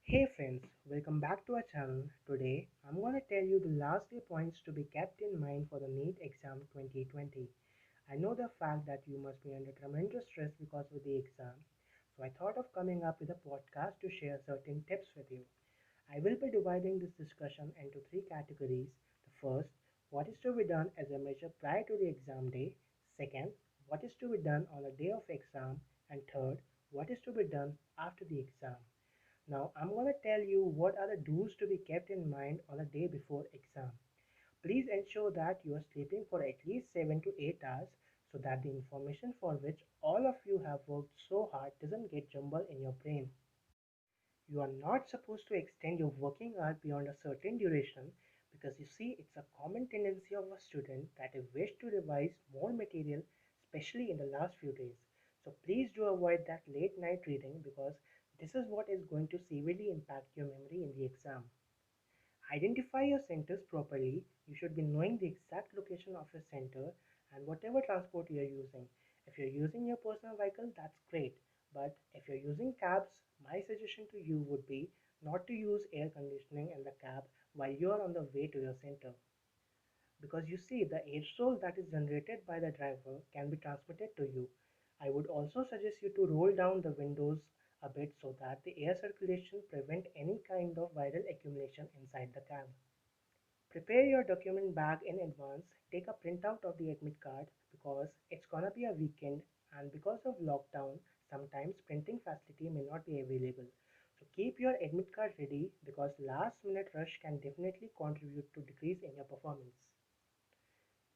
Hey friends, welcome back to our channel. Today, I'm going to tell you the last day points to be kept in mind for the NEET exam 2020. I know the fact that you must be under tremendous stress because of the exam, so I thought of coming up with a podcast to share certain tips with you. I will be dividing this discussion into three categories. The first, what is to be done as a measure prior to the exam day. Second, what is to be done on the day of exam. And third, what is to be done after the exam. Now, I'm going to tell you what are the do's to be kept in mind on the day before exam. Please ensure that you are sleeping for at least 7 to 8 hours so that the information for which all of you have worked so hard doesn't get jumbled in your brain. You are not supposed to extend your working hour beyond a certain duration because you see, it's a common tendency of a student that they wish to revise more material, especially in the last few days. So please do avoid that late night reading because this is what is going to severely impact your memory in the exam. Identify your centers properly. You should be knowing the exact location of your center and whatever transport you are using. If you're using your personal vehicle, that's great. But if you're using cabs, my suggestion to you would be not to use air conditioning in the cab while you are on the way to your center. Because you see, the aerosol that is generated by the driver can be transmitted to you. I would also suggest you to roll down the windows a bit so that the air circulation prevent any kind of viral accumulation inside the cab. Prepare your document bag in advance. Take a printout of the admit card because it's gonna be a weekend and because of lockdown, sometimes printing facility may not be available. So keep your admit card ready because last minute rush can definitely contribute to decrease in your performance.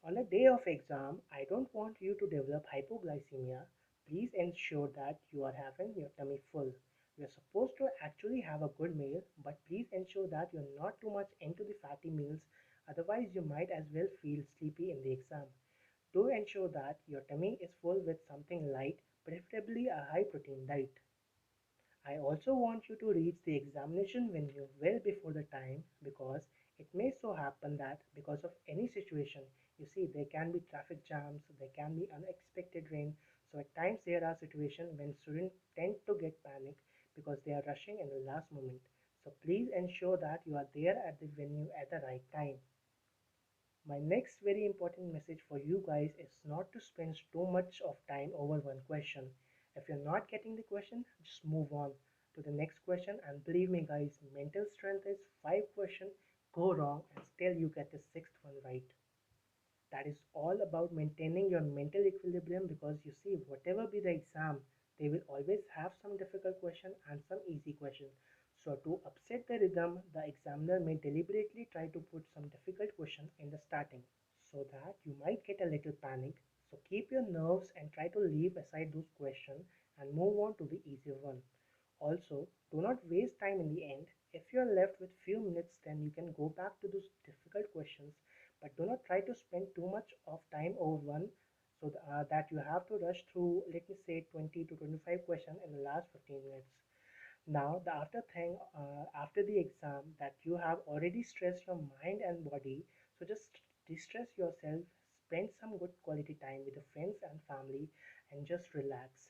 On a day of exam, I don't want you to develop hypoglycemia. Please ensure that you are having your tummy full. You are supposed to actually have a good meal, but please ensure that you're not too much into the fatty meals, otherwise, you might as well feel sleepy in the exam. Do ensure that your tummy is full with something light, preferably a high protein diet. I also want you to reach the examination venue well before the time because it may so happen that because of any situation, you see, there can be traffic jams, there can be unexpected rain. So at times there are situations when students tend to get panic because they are rushing in the last moment. So please ensure that you are there at the venue at the right time. My next very important message for you guys is not to spend too much of time over one question. If you're not getting the question, just move on to the next question. And believe me, guys, mental strength is five questions go wrong and still you get the sixth one right. That is all about maintaining your mental equilibrium because you see, whatever be the exam, they will always have some difficult question and some easy question. So to upset the rhythm, the examiner may deliberately try to put some difficult question in the starting so that you might get a little panic. So keep your nerves and try to leave aside those questions and move on to the easier one. Also, do not waste time in the end. If you are left with few minutes, then you can go back to those difficult questions, but do not try to spend too much of time over one so that you have to rush through, let me say, 20 to 25 questions in the last 15 minutes. Now, the after thing after the exam that you have already stressed your mind and body, so just distress yourself, spend some good quality time with your friends and family, and just relax.